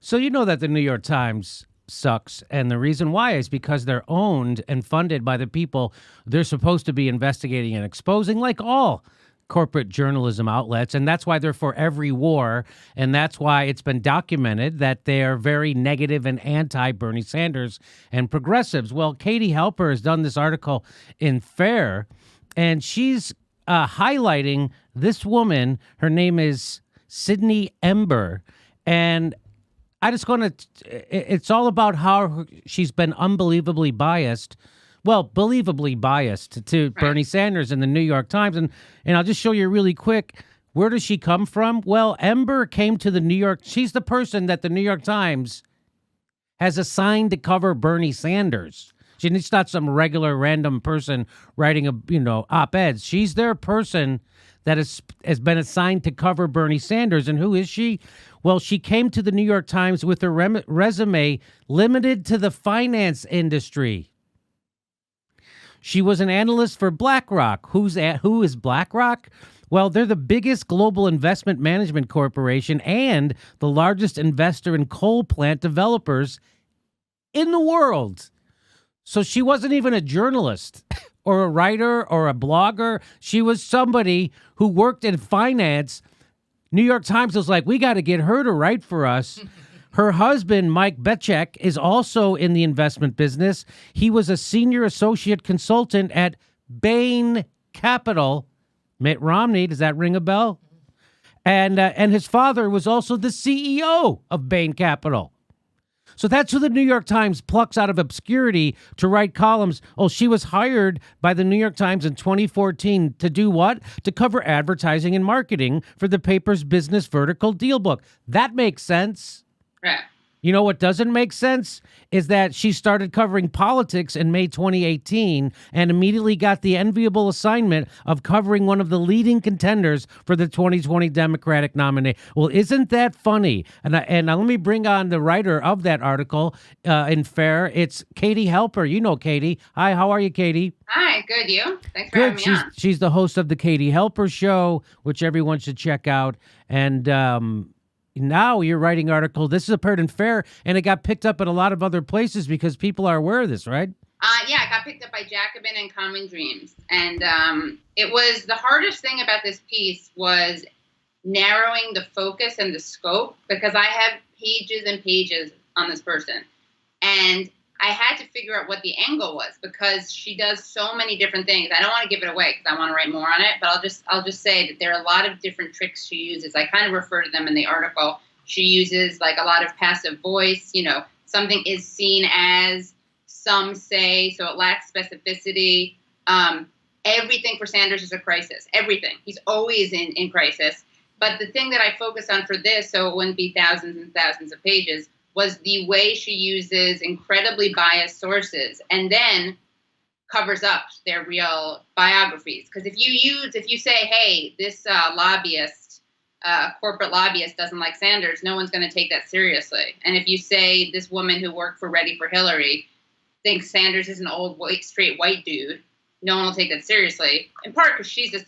So you know that the New York Times sucks, and the reason why is because they're owned and funded by the people they're supposed to be investigating and exposing, like all corporate journalism outlets, and that's why they're for every war, and that's why it's been documented that they are very negative and anti-Bernie Sanders and progressives. Well, Katie Halper has done this article in Fair, and she's highlighting this woman. Her name is Sydney Ember, and I just going to, it's all about how she's been unbelievably biased, well, believably biased to Bernie Sanders in the New York Times. And I'll just show you really quick. Where does she come from? Well, Ember came to the New York, she's the person that the New York Times has assigned to cover Bernie Sanders. She's not some regular random person writing op-eds. She's their person that has been assigned to cover Bernie Sanders. And who is she? Well, she came to the New York Times with her resume limited to the finance industry. She was an analyst for BlackRock. Who is BlackRock? Well, they're the biggest global investment management corporation and the largest investor in coal plant developers in the world. So she wasn't even a journalist or a writer or a blogger. She was somebody who worked in finance. New York Times was like, we got to get her to write for us. Her husband, Mike Becek, is also in the investment business. He was a senior associate consultant at Bain Capital. Mitt Romney, does that ring a bell? And his father was also the CEO of Bain Capital. So that's who the New York Times plucks out of obscurity to write columns. Oh, she was hired by the New York Times in 2014 to do what? To cover advertising and marketing for the paper's business vertical deal book. That makes sense. Right. You know what doesn't make sense is that she started covering politics in May 2018 and immediately got the enviable assignment of covering one of the leading contenders for the 2020 Democratic nominee. Well, isn't that funny? And let me bring on the writer of that article in Fair. It's Katie Halper. You know Katie. Hi, how are you, Katie? Hi, good. You? Thanks for having me on. She's the host of the Katie Halper Show, which everyone should check out. And now you're writing an article. This is appeared in Fair, and it got picked up at a lot of other places because people are aware of this, right? Yeah, it got picked up by Jacobin and Common Dreams. And it was the hardest thing about this piece was narrowing the focus and the scope, because I have pages and pages on this person. And I had to figure out what the angle was, because she does so many different things. I don't want to give it away because I want to write more on it, but I'll just say that there are a lot of different tricks she uses. I kind of refer to them in the article. She uses like a lot of passive voice. Something is seen as, some say, so it lacks specificity. Everything for Sanders is a crisis. Everything. He's always in crisis. But the thing that I focused on for this, so it wouldn't be thousands and thousands of pages, was the way she uses incredibly biased sources and then covers up their real biographies. Because if you say, hey, this corporate lobbyist doesn't like Sanders, no one's going to take that seriously. And if you say this woman who worked for Ready for Hillary thinks Sanders is an old, straight white dude, no one will take that seriously. In part because she's just,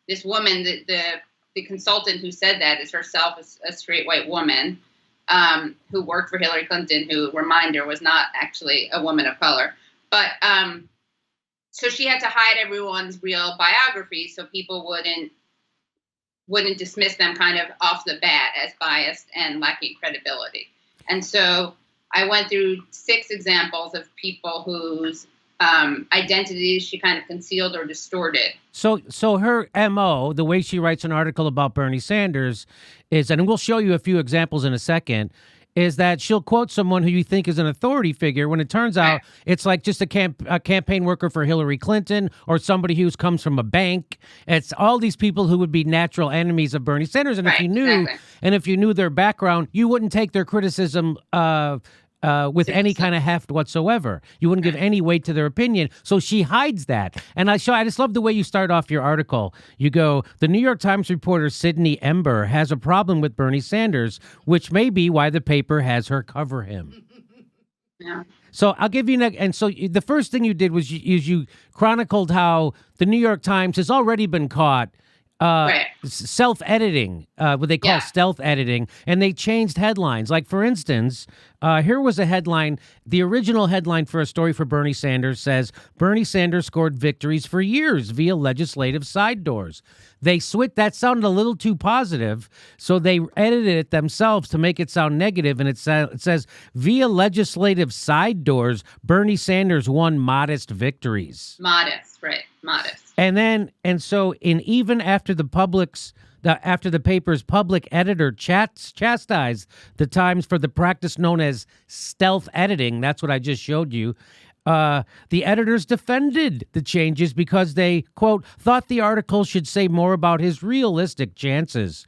this woman, the consultant who said that is herself a straight white woman. Who worked for Hillary Clinton, who, reminder, was not actually a woman of color. But so she had to hide everyone's real biographies so people wouldn't dismiss them kind of off the bat as biased and lacking credibility. And so I went through 6 examples of people whose identities she kind of concealed or distorted. So her MO, the way she writes an article about Bernie Sanders is, and we'll show you a few examples in a second, is that she'll quote someone who you think is an authority figure when it turns out it's like just a campaign worker for Hillary Clinton or somebody who comes from a bank. It's all these people who would be natural enemies of Bernie Sanders. And if you knew their background, you wouldn't take their criticism with any kind of heft whatsoever. You wouldn't give any weight to their opinion. So she hides that. And I just love the way you start off your article. You go, the New York Times reporter Sydney Ember has a problem with Bernie Sanders, which may be why the paper has her cover him. Yeah. So I'll give you, and so the first thing you did was you chronicled how the New York Times has already been caught Right. self-editing, what they call Yeah. stealth editing, and they changed headlines. Like, for instance, here was a headline. The original headline for a story for Bernie Sanders says, Bernie Sanders scored victories for years via legislative side doors. They switched. That sounded a little too positive, so they edited it themselves to make it sound negative, and it says, via legislative side doors, Bernie Sanders won modest victories. Modest, right? Modest. And so even after after the paper's public editor chastised the Times for the practice known as stealth editing, that's what I just showed you, the editors defended the changes because they, quote, thought the article should say more about his realistic chances.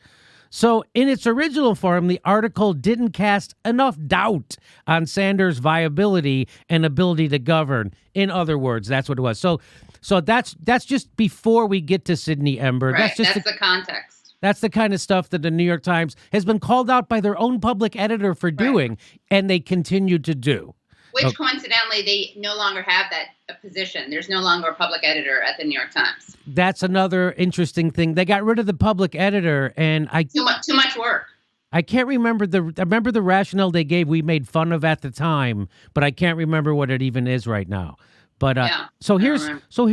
So in its original form, the article didn't cast enough doubt on Sanders' viability and ability to govern. In other words, that's what it was. So that's just before we get to Sydney Ember. Right. That's just the context. That's the kind of stuff that the New York Times has been called out by their own public editor for doing, and they continue to do. Which, coincidentally, they no longer have that position. There's no longer a public editor at the New York Times. That's another interesting thing. They got rid of the public editor, and too much work. I can't remember the rationale they gave. We made fun of at the time, but I can't remember what it even is right now. But so here's some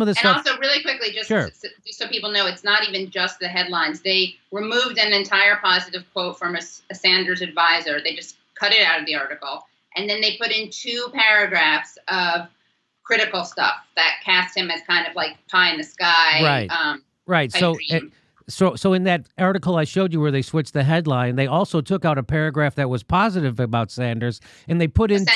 of the stuff. And also, really quickly, just Sure. so people know, it's not even just the headlines. They removed an entire positive quote from a Sanders advisor. They just cut it out of the article. And then they put in 2 paragraphs of critical stuff that cast him as kind of like pie in the sky. Right. Right. So in that article I showed you where they switched the headline, they also took out a paragraph that was positive about Sanders, and they put in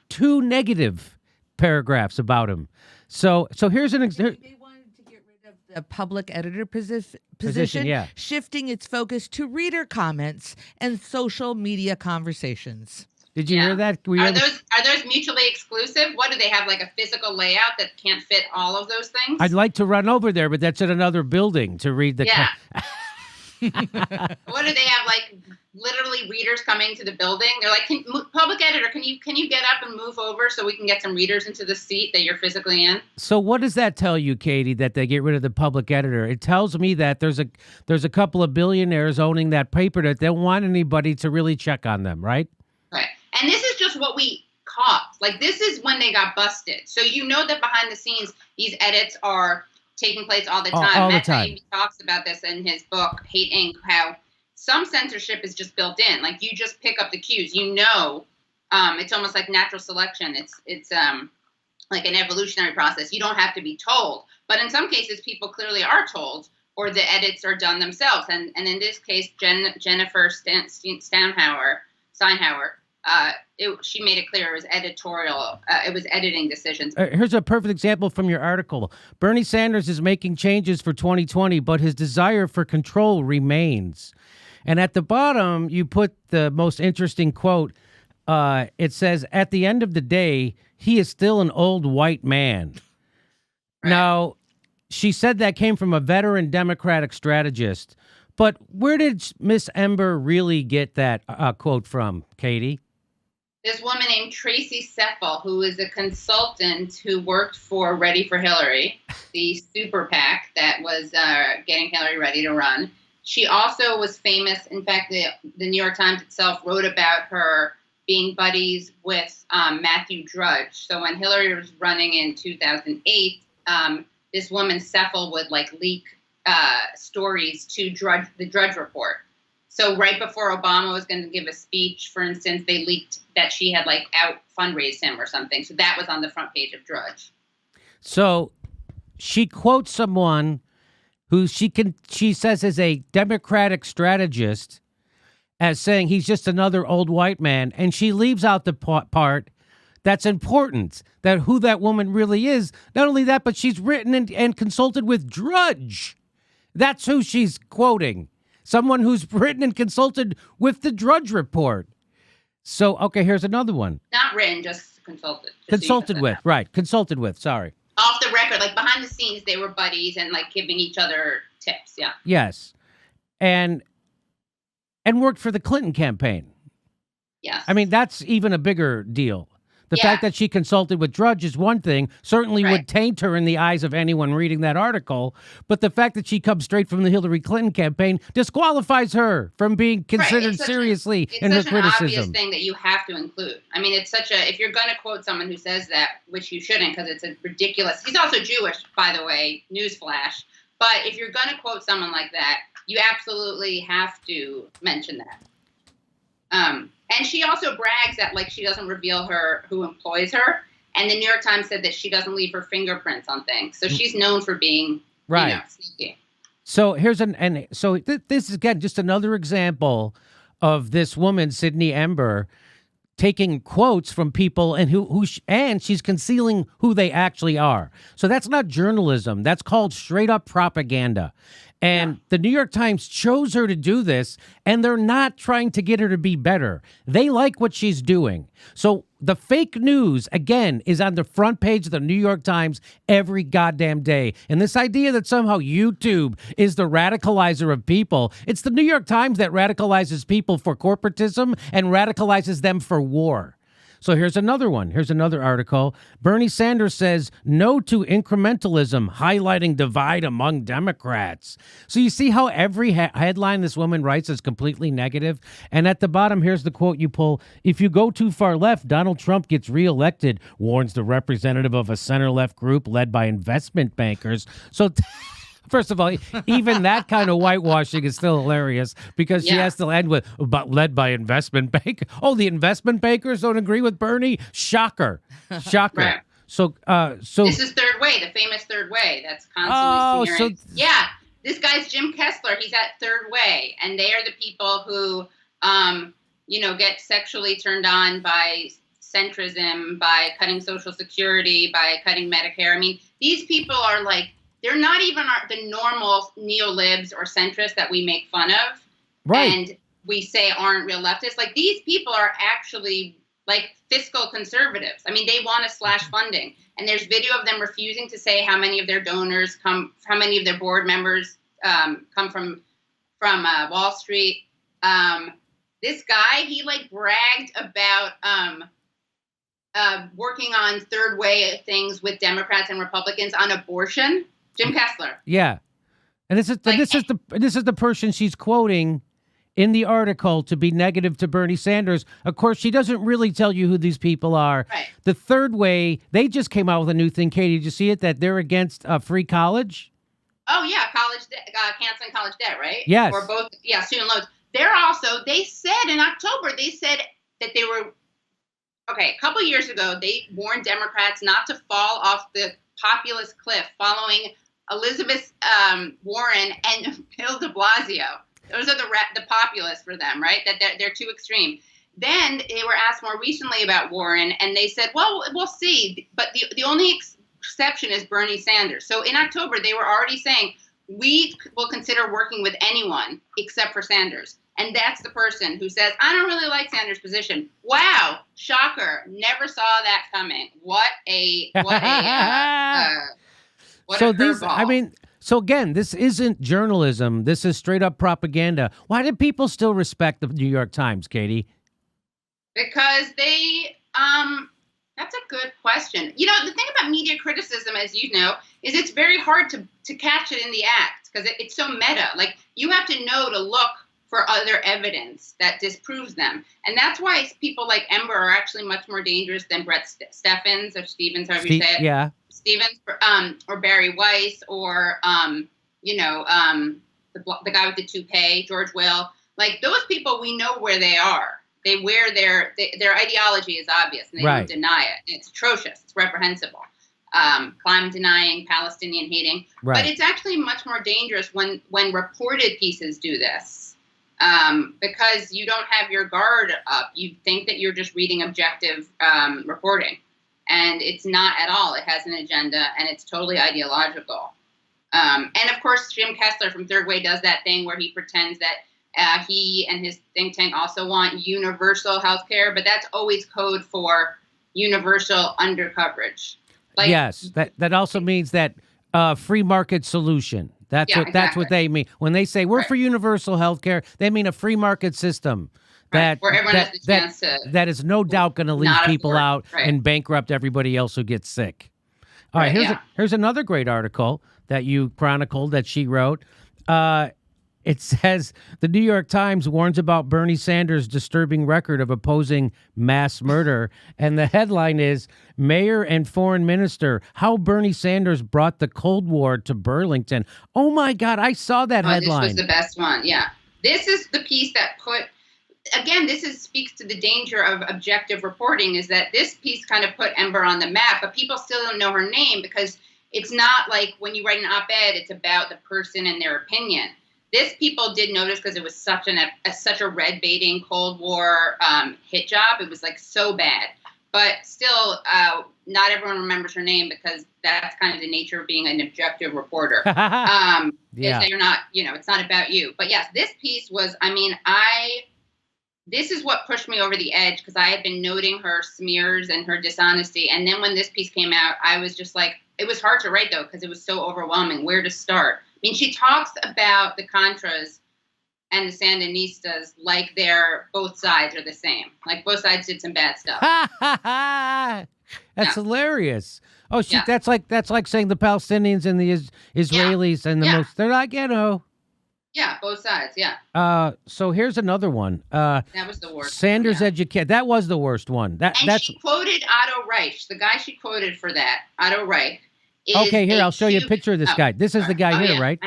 two negative paragraphs about him. So here's an example. They wanted to get rid of the public editor position, yeah. shifting its focus to reader comments and social media conversations. Did you hear that? Are those mutually exclusive? What do they have, like a physical layout that can't fit all of those things? I'd like to run over there, but that's in another building to read the. Yeah. What do they have? Like literally readers coming to the building. They're like, public editor, can you get up and move over so we can get some readers into the seat that you're physically in? So what does that tell you, Katie? That they get rid of the public editor? It tells me that there's a couple of billionaires owning that paper that don't want anybody to really check on them, right? Right. And this is just what we caught. Like, this is when they got busted. So you know that behind the scenes, these edits are taking place all the time. All the Matt time. Taibbi talks about this in his book, Hate Inc., how some censorship is just built in. Like, you just pick up the cues. You know, it's almost like natural selection. It's like an evolutionary process. You don't have to be told. But in some cases, people clearly are told, or the edits are done themselves. And in this case, Jennifer Steinhauer, she made it clear it was editorial. It was editing decisions. Here's a perfect example from your article. Bernie Sanders is making changes for 2020, but his desire for control remains. And at the bottom, you put the most interesting quote. It says, at the end of the day, he is still an old white man. Right. Now, she said that came from a veteran Democratic strategist. But where did Miss Ember really get that quote from, Katie? This woman named Tracy Seffel, who is a consultant who worked for Ready for Hillary, the super PAC that was getting Hillary ready to run. She also was famous. In fact, the New York Times itself wrote about her being buddies with Matthew Drudge. So when Hillary was running in 2008, this woman Seffel would leak stories to the Drudge Report. So right before Obama was going to give a speech, for instance, they leaked that she had out fundraised him or something. So that was on the front page of Drudge. So she quotes someone who she says is a Democratic strategist as saying he's just another old white man, and she leaves out the part that's important, that who that woman really is. Not only that, but she's written and consulted with Drudge. That's who she's quoting. Someone who's written and consulted with the Drudge Report. So, okay, here's another one. Not written, just consulted. Consulted with, right. Consulted with, sorry. Off the record, behind the scenes, they were buddies and giving each other tips, yeah. Yes. And worked for the Clinton campaign. Yes. I mean, that's even a bigger deal. The Yeah. fact that she consulted with Drudge is one thing, certainly Right. would taint her in the eyes of anyone reading that article. But the fact that she comes straight from the Hillary Clinton campaign disqualifies her from being considered It's such seriously It's in her such an obvious criticism. thing that you have to include. I mean, it's such a, if you're going to quote someone who says that, which you shouldn't because it's a ridiculous, he's also Jewish, by the way, newsflash. But if you're going to quote someone like that, you absolutely have to mention that. And she also brags that, like, she doesn't reveal who employs her. And the New York Times said that she doesn't leave her fingerprints on things. So she's known for being, sneaky. So here's this is, again, just another example of this woman, Sydney Ember, taking quotes from people and she's concealing who they actually are. So that's not journalism. That's called straight up propaganda. And the New York Times chose her to do this, and they're not trying to get her to be better. They like what she's doing. So the fake news, again, is on the front page of the New York Times every goddamn day. And this idea that somehow YouTube is the radicalizer of people, it's the New York Times that radicalizes people for corporatism and radicalizes them for war. So here's another one. Here's another article. Bernie Sanders says no to incrementalism, highlighting divide among Democrats. So you see how every headline this woman writes is completely negative? And at the bottom, here's the quote you pull. If you go too far left, Donald Trump gets reelected, warns the representative of a center-left group led by investment bankers. So first of all, even that kind of whitewashing is still hilarious because she has to end with, but led by investment bank. Oh, the investment bankers don't agree with Bernie? Shocker. Shocker. Right. So this is Third Way, the famous Third Way that's constantly this guy's Jim Kessler. He's at Third Way, and they are the people who, get sexually turned on by centrism, by cutting Social Security, by cutting Medicare. I mean, these people are like, they're not even the normal neo-libs or centrists that we make fun of. Right. And we say aren't real leftists. Like, these people are actually like fiscal conservatives. I mean, they want to slash funding. And there's video of them refusing to say how many of their donors how many of their board members come from Wall Street. This guy, he like bragged about working on third way things with Democrats and Republicans on abortion. Jim Kessler. Yeah. And this is the person she's quoting in the article to be negative to Bernie Sanders. Of course, she doesn't really tell you who these people are. Right. The Third Way, they just came out with a new thing. Katie, did you see it? That they're against free college? Oh, yeah. Canceling college debt, right? Yes. Or both. Yeah, student loans. They said in October, that they were, a couple years ago, they warned Democrats not to fall off the populist cliff following Elizabeth Warren and Bill de Blasio. Those are the populists for them, right? That they're too extreme. Then they were asked more recently about Warren, and they said, well, we'll see. But the only exception is Bernie Sanders. So in October, they were already saying, we will consider working with anyone except for Sanders. And that's the person who says, I don't really like Sanders' position. Wow, shocker. Never saw that coming. So again, this isn't journalism. This is straight up propaganda. Why do people still respect the New York Times, Katie? Because that's a good question. The thing about media criticism, as you know, is it's very hard to catch it in the act because it's so meta. Like, you have to know to look for other evidence that disproves them. And that's why people like Ember are actually much more dangerous than Brett Stevens, however you say it. Yeah. Stevens, or Barry Weiss, or the guy with the toupee, George Will. Like, those people, we know where they are. They wear their ideology is obvious, and they don't deny it. It's atrocious. It's reprehensible. Climate denying, Palestinian hating. Right. But it's actually much more dangerous when reported pieces do this, because you don't have your guard up. You think that you're just reading objective reporting. And it's not at all. It has an agenda, and it's totally ideological. And, of course, Jim Kessler from Third Way does that thing where he pretends that he and his think tank also want universal health care, but that's always code for universal undercoverage. Like, yes, that also means that free market solution. That's what they mean. When they say we're for universal health care, they mean a free market system. that Where everyone has the that chance to that is no doubt going to leave not people afford. out Right. and bankrupt everybody else who gets sick. All right, Right, yeah. here's another great article that you chronicled that she wrote. It says the New York Times warns about Bernie Sanders' disturbing record of opposing mass murder. And the headline is Mayor and Foreign Minister, How Bernie Sanders Brought the Cold War to Burlington. Oh, my God. I saw that headline. This was the best one. Yeah. This is the piece that speaks to the danger of objective reporting, is that this piece kind of put Ember on the map, but people still don't know her name because it's not like when you write an op-ed, it's about the person and their opinion. This people did notice because it was such a red baiting Cold War hit job. It was like so bad, but still, not everyone remembers her name because that's kind of the nature of being an objective reporter. Yeah. Is that you're not, it's not about you. But yes, this piece was. This is what pushed me over the edge because I had been noting her smears and her dishonesty, and then when this piece came out, I was just like, it was hard to write though because it was so overwhelming. Where to start? I mean, she talks about the Contras and the Sandinistas like both sides are the same. Like both sides did some bad stuff. That's hilarious. Oh, that's like saying the Palestinians and the Israelis and the they're like, Yeah, both sides. Yeah. So here's another one. That was the worst. Sanders educate. That was the worst one. She quoted Otto Reich. The guy she quoted for that, Otto Reich. Okay, here, I'll show you a picture of this guy. This is the guy here, right?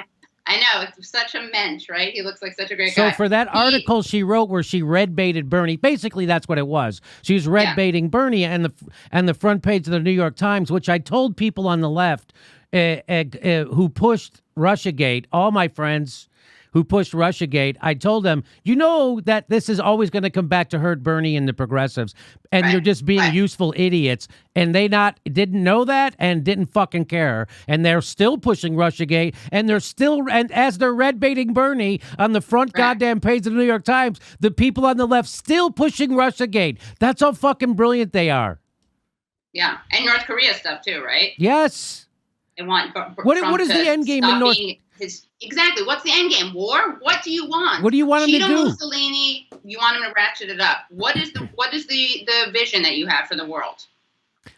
I know. It's such a mensch, right? He looks like such a great guy. So for that article she wrote where she red baited Bernie, basically that's what it was. She was red baiting Bernie and the front page of the New York Times, which I told people on the left who pushed Russiagate, all my friends who pushed Russiagate, I told them, that this is always going to come back to hurt Bernie and the progressives, and you're just being useful idiots. And they didn't know that and didn't fucking care. And they're still pushing Russiagate, and as they're red baiting Bernie on the front goddamn page of the New York Times, the people on the left still pushing Russiagate. That's how fucking brilliant they are. Yeah, and North Korea stuff too, right? Yes. They want what is the end game in North? Exactly. What's the end game? War? What do you want? What do you want him to do? Mussolini, you want him to ratchet it up. What is the vision that you have for the world?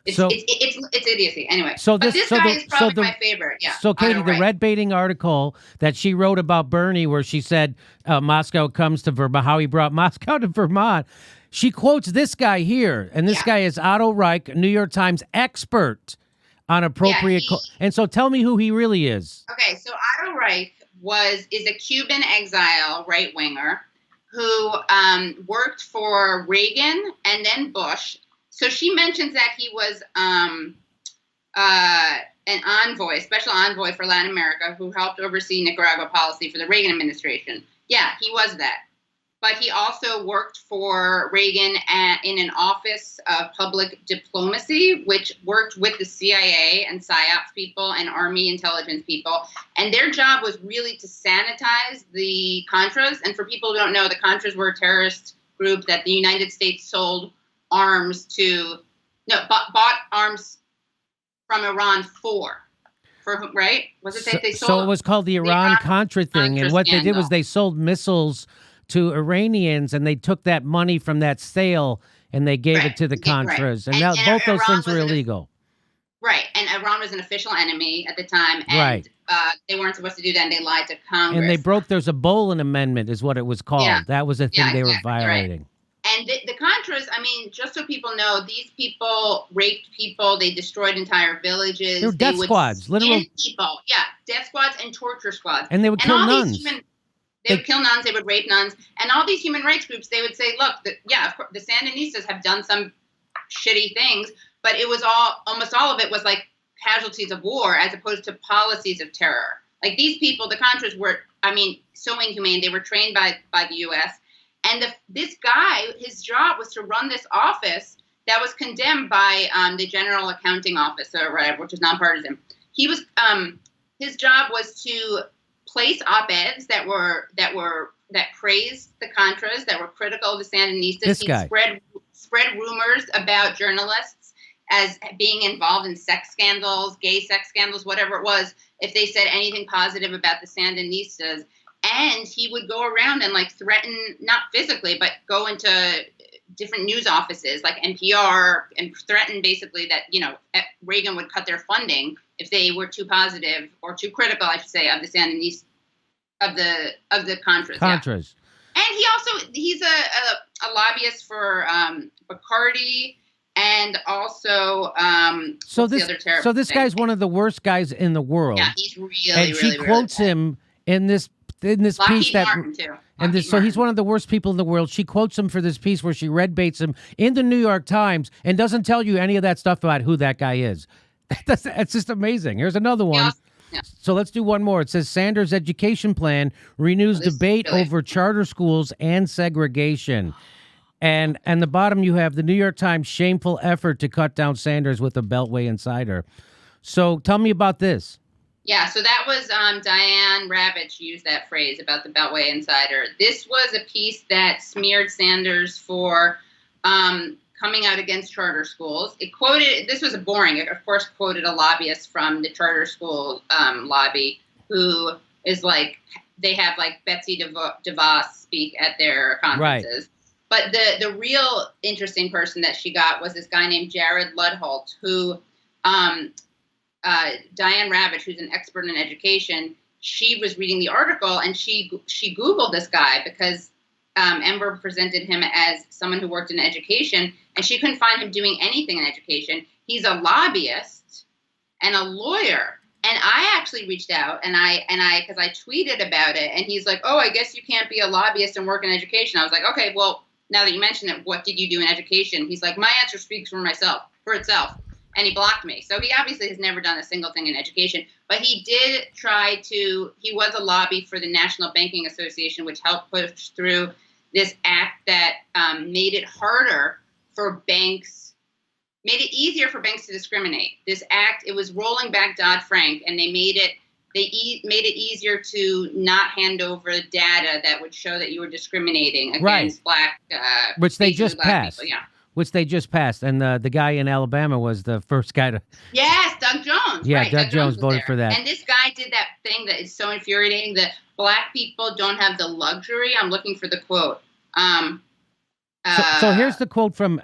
It's idiocy. Anyway. This guy is probably my favorite. Yeah. So Katie, the red baiting article that she wrote about Bernie, where she said Moscow comes to Vermont, how he brought Moscow to Vermont. She quotes this guy here, and this guy is Otto Reich, New York Times expert on appropriate. And so tell me who he really is. Okay, so Otto Reich is a Cuban exile right winger who worked for Reagan and then Bush. So she mentions that he was an envoy, special envoy for Latin America, who helped oversee Nicaragua policy for the Reagan administration. Yeah, he was that. But he also worked for Reagan in an office of public diplomacy, which worked with the CIA and PSYOPs people and Army intelligence people. And their job was really to sanitize the Contras. And for people who don't know, the Contras were a terrorist group that the United States bought arms from Iran for, right? Was it that they sold? So it was called the Iran-Contra thing. And what they did was they sold missiles to Iranians, and they took that money from that sale and they gave it to the Contras. And now both those things were illegal. Right. And Iran was an official enemy at the time. And they weren't supposed to do that, and they lied to Congress. And they broke, there's a Bolin Amendment is what it was called. Yeah. That was the thing they were violating. Right. And the Contras, I mean, just so people know, these people raped people. They destroyed entire villages. They were death squads, literal people. Yeah, death squads and torture squads. And they would kill nuns. They would kill nuns, they would rape nuns, and all these human rights groups, they would say, look, of course, the Sandinistas have done some shitty things, but it was almost all of it was like casualties of war as opposed to policies of terror. Like these people, the Contras were, so inhumane. They were trained by the U.S., and this guy, his job was to run this office that was condemned by the General Accounting Office or whatever, which is nonpartisan. His job was to place op-eds that praised the Contras, that were critical of the Sandinistas. He spread rumors about journalists as being involved in sex scandals, gay sex scandals, whatever it was, if they said anything positive about the Sandinistas. And he would go around and like threaten, not physically, but go into different news offices like NPR and threaten basically that, Reagan would cut their funding if they were too positive or too critical, I should say, of the Sandinista, of the Contras. Contras. Yeah. And he's a lobbyist for Bacardi and also so this guy's one of the worst guys in the world. Yeah, he's really, and she really, quotes really him in this piece that Martin too. and this, so he's one of the worst people in the world. She quotes him for this piece where she red baits him in the New York Times and doesn't tell you any of that stuff about who that guy is. That's just amazing. Here's another one. Yeah. So let's do one more. It says Sanders' education plan renews debate over charter schools and segregation. And the bottom you have the New York Times shameful effort to cut down Sanders with a Beltway insider. So tell me about this. Yeah, so that was Diane Ravitch used that phrase about the Beltway insider. This was a piece that smeared Sanders for coming out against charter schools. This was it of course quoted a lobbyist from the charter school lobby who is like, they have like Betsy DeVos speak at their conferences. Right. But the real interesting person that she got was this guy named Jared Ludholt, who Diane Ravitch, who's an expert in education, she was reading the article and she Googled this guy because Ember presented him as someone who worked in education, and she couldn't find him doing anything in education. He's a lobbyist and a lawyer. And I actually reached out and because I tweeted about it, and he's like, "Oh, I guess you can't be a lobbyist and work in education." I was like, "Okay, well, now that you mention it, what did you do in education?" He's like, "My answer speaks for itself. And he blocked me. So he obviously has never done a single thing in education. But he did he was a lobby for the National Banking Association, which helped push through this act that made it easier for banks to discriminate. This act, it was rolling back Dodd-Frank, and they made it easier to not hand over data that would show that you were discriminating against black which they just passed. People, yeah. Which they just passed, and the guy in Alabama was the first guy to. Yes, Doug Jones. Yeah, right. Doug Jones voted for that. And this guy did that thing that is so infuriating that black people don't have the luxury. I'm looking for the quote. So here's the quote from.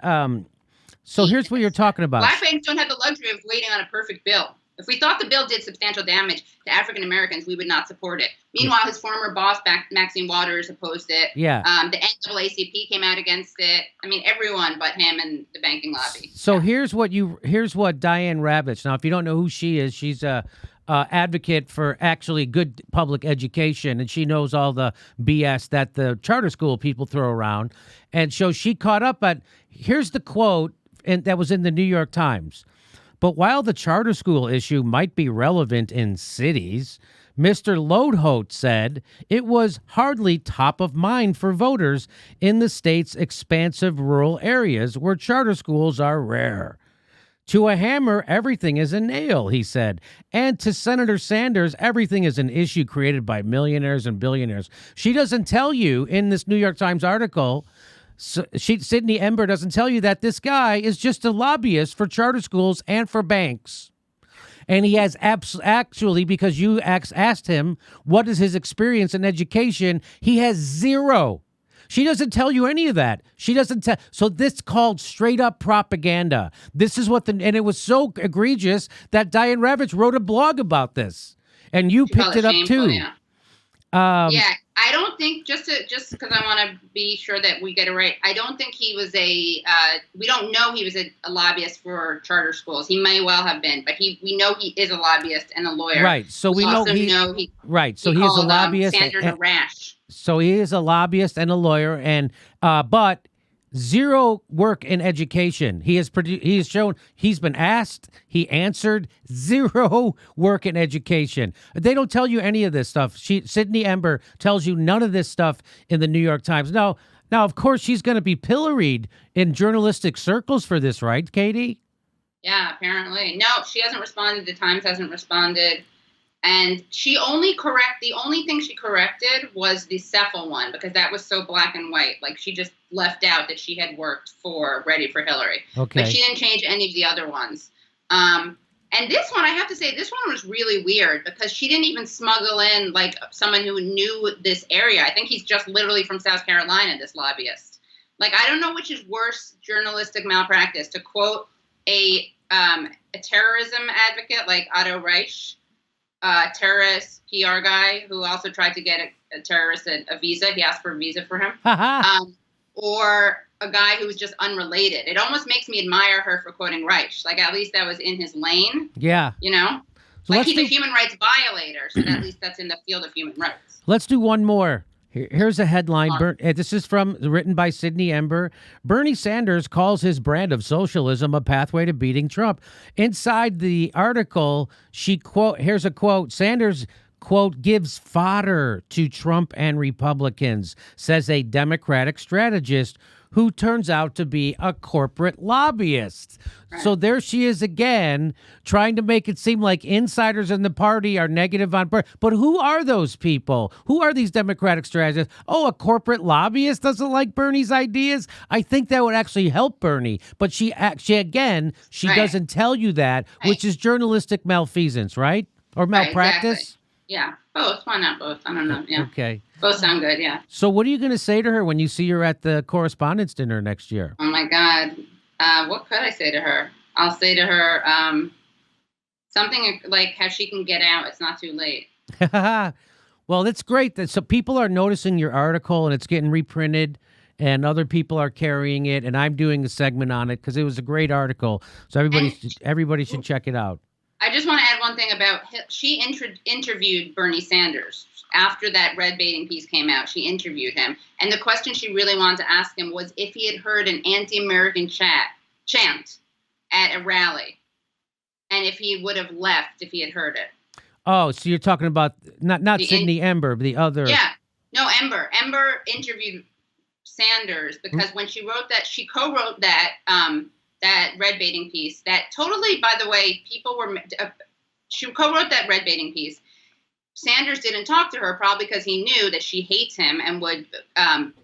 So here's what you're talking about. Black banks don't have the luxury of waiting on a perfect bill. If we thought the bill did substantial damage to African Americans, we would not support it. Meanwhile, his former boss, Maxine Waters, opposed it. Yeah. The NAACP came out against it. I mean, everyone but him and the banking lobby. So here's what Diane Ravitch. Now, if you don't know who she is, she's a advocate for actually good public education, and she knows all the BS that the charter school people throw around. And so she caught up. But here's the quote, and that was in the New York Times. But while the charter school issue might be relevant in cities, Mr. Lodholt said it was hardly top of mind for voters in the state's expansive rural areas where charter schools are rare. To a hammer, everything is a nail, he said. And to Senator Sanders, everything is an issue created by millionaires and billionaires. She doesn't tell you in this New York Times article. So Sydney Ember doesn't tell you that this guy is just a lobbyist for charter schools and for banks. And he has actually, because you asked him, what is his experience in education? He has zero. She doesn't tell you any of that. She doesn't tell. So this called straight up propaganda. This is and it was so egregious that Diane Ravitch wrote a blog about this. And you picked it up too. Yeah. I don't think, just because I want to be sure that we get it right, I don't think he was we don't know he was a lobbyist for charter schools. He may well have been, but we know he is a lobbyist and a lawyer. Right. So we know he right. So he is a lobbyist. Sanders a rash. So he is a lobbyist and a lawyer, and but zero work in education. He has shown, he's been asked, he answered, zero work in education. They don't tell you any of this stuff. Sydney Ember tells you none of this stuff in the New York Times. Now, of course, she's going to be pilloried in journalistic circles for this, right, Katie? Yeah, apparently. No, she hasn't responded. The Times hasn't responded. And the only thing she corrected was the Cephal one, because that was so black and white. Like, she just left out that she had worked for Ready for Hillary. Okay. But she didn't change any of the other ones. And this one, I have to say, this one was really weird because she didn't even smuggle in like someone who knew this area. I think he's just literally from South Carolina, this lobbyist. Like, I don't know which is worse journalistic malpractice, to quote a terrorism advocate like Otto Reich, terrorist PR guy who also tried to get a terrorist a visa. He asked for a visa for him. Or a guy who was just unrelated. It almost makes me admire her for quoting Reich. Like, at least that was in his lane. Yeah. You know? So like, he's a human rights violator, so at least that's in the field of human rights. Let's do one more. Here's a headline. This is written by Sydney Ember. Bernie Sanders calls his brand of socialism a pathway to beating Trump. Inside the article, here's a quote. Sanders, quote, gives fodder to Trump and Republicans, says a Democratic strategist who turns out to be a corporate lobbyist. Right. So there she is again, trying to make it seem like insiders in the party are negative on Bernie. But who are those people? Who are these Democratic strategists? Oh, a corporate lobbyist doesn't like Bernie's ideas? I think that would actually help Bernie. But she right. doesn't tell you that, right. which is journalistic malfeasance, right? Or malpractice? Right, exactly. Yeah, both. Why not both? I don't know. Yeah. Okay. Both sound good, yeah. So what are you going to say to her when you see her at the correspondence dinner next year? Oh, my God. What could I say to her? I'll say to her something like how she can get out. It's not too late. Well, that's great. So people are noticing your article, and it's getting reprinted, and other people are carrying it, and I'm doing a segment on it because it was a great article. So everybody should check it out. I just want to add one thing about she interviewed Bernie Sanders after that red baiting piece came out. She interviewed him, and the question she really wanted to ask him was if he had heard an anti-American chant at a rally, and if he would have left if he had heard it. Oh, so you're talking about not Sydney Ember, but the other. Yeah, no, Ember. Ember interviewed Sanders because when she wrote that, she co-wrote that. That red baiting piece that totally, by the way, she co-wrote that red baiting piece. Sanders didn't talk to her probably because he knew that she hates him and would,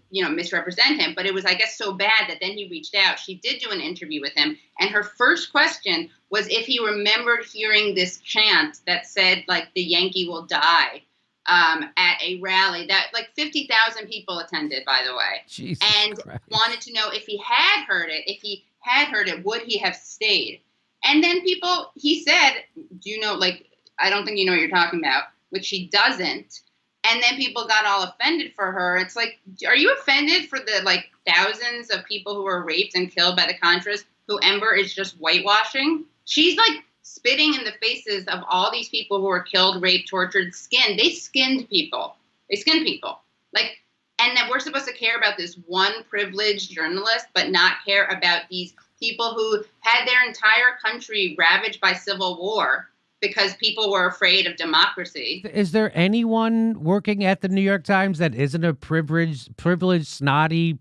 misrepresent him. But it was, I guess, so bad that then he reached out. She did do an interview with him. And her first question was if he remembered hearing this chant that said, like, the Yankee will die at a rally that like 50,000 people attended, by the way. Jesus and Christ. Wanted to know if he had heard it, would he have stayed? And then he said, do you know, like, I don't think you know what you're talking about, which she doesn't. And then people got all offended for her. It's like, are you offended for the, like, thousands of people who were raped and killed by the Contras who Ember is just whitewashing? She's, like, spitting in the faces of all these people who were killed, raped, tortured, skinned. They skinned people. Like, and that we're supposed to care about this one privileged journalist, but not care about these people who had their entire country ravaged by civil war because people were afraid of democracy. Is there anyone working at the New York Times that isn't a privileged, snotty,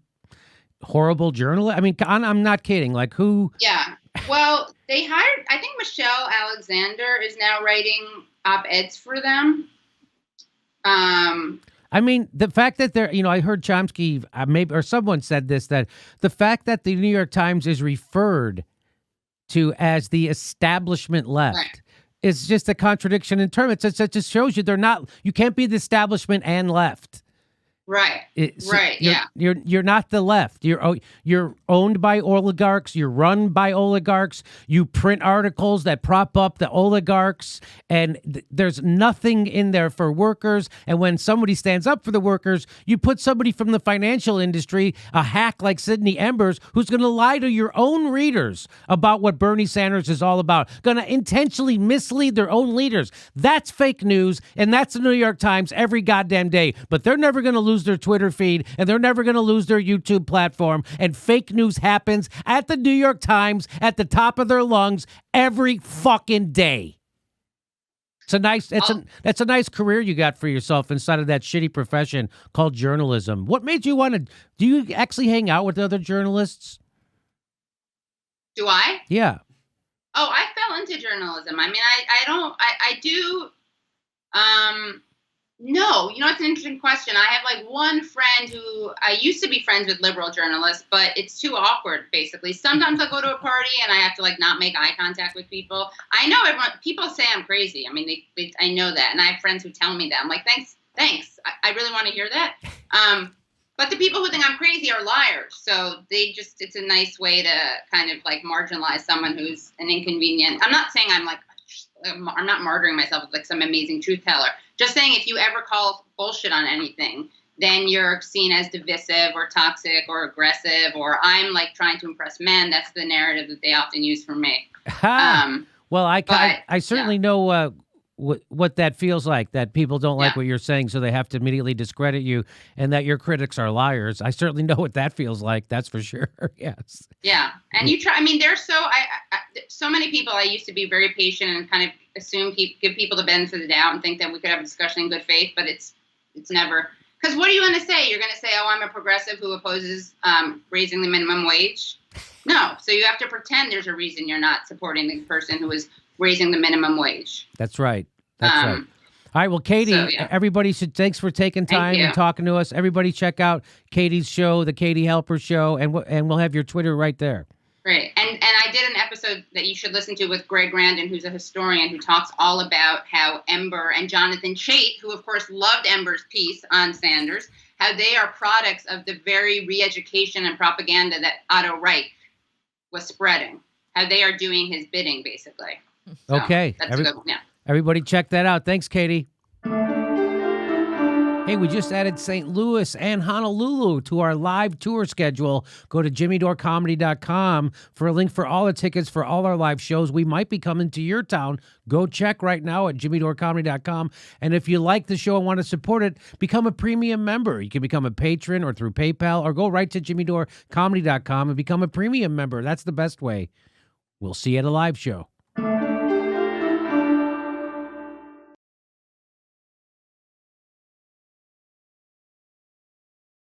horrible journalist? I mean, I'm not kidding. Like, who? Yeah. Well, they hired, I think Michelle Alexander is now writing op-eds for them. I mean, the fact that I heard Chomsky, or someone said this, that the fact that the New York Times is referred to as the establishment left right. is just a contradiction in terms. It just shows you you can't be the establishment and left. Right. You're not the left. You're owned by oligarchs. You're run by oligarchs. You print articles that prop up the oligarchs, and there's nothing in there for workers. And when somebody stands up for the workers, you put somebody from the financial industry, a hack like Sydney Embers, who's going to lie to your own readers about what Bernie Sanders is all about, going to intentionally mislead their own leaders. That's fake news, and that's the New York Times every goddamn day. But they're never going to lose their Twitter feed, and they're never going to lose their YouTube platform. And fake news happens at the New York Times at the top of their lungs every fucking day. That's a nice career you got for yourself inside of that shitty profession called journalism. What made you want to? Do you actually hang out with other journalists? Do I? Yeah. Oh, I fell into journalism. I mean, I do. No, it's an interesting question. I have like one friend who I used to be friends with liberal journalists, but it's too awkward basically. Sometimes I'll go to a party and I have to like not make eye contact with people. I know people say I'm crazy. I mean, I know that. And I have friends who tell me that. I'm like, thanks. I really want to hear that. But the people who think I'm crazy are liars. So it's a nice way to kind of like marginalize someone who's an inconvenient. I'm not saying I'm not martyring myself as like some amazing truth teller. Just saying, if you ever call bullshit on anything, then you're seen as divisive or toxic or aggressive, or I'm like trying to impress men. That's the narrative that they often use for me. Well, I certainly yeah. know what that feels like, that people don't like Yeah. what you're saying, so they have to immediately discredit you, and that your critics are liars. I certainly know what that feels like. That's for sure. Yes. Yeah, and you try. I mean, there's so many people. I used to be very patient and kind of give people the benefit of the doubt and think that we could have a discussion in good faith, but it's never. Because what are you going to say? You're going to say, "Oh, I'm a progressive who opposes raising the minimum wage." No, so you have to pretend there's a reason you're not supporting the person who is raising the minimum wage. That's right. That's right. All right. Well, Katie, everybody thanks for taking time and talking to us. Everybody check out Katie's show, The Katie Helper Show, and we'll have your Twitter right there. Great. And I did an episode that you should listen to with Greg Grandin, who's a historian who talks all about how Ember and Jonathan Chait, who of course loved Ember's piece on Sanders, how they are products of the very re-education and propaganda that Otto Reich was spreading, how they are doing his bidding, basically. So okay. That's a good one. Yeah. Everybody check that out. Thanks, Katie. Hey, we just added St. Louis and Honolulu to our live tour schedule. Go to jimmydorecomedy.com for a link for all the tickets for all our live shows. We might be coming to your town. Go check right now at jimmydorecomedy.com. And if you like the show and want to support it, become a premium member. You can become a patron or through PayPal, or go right to jimmydorecomedy.com and become a premium member. That's the best way. We'll see you at a live show.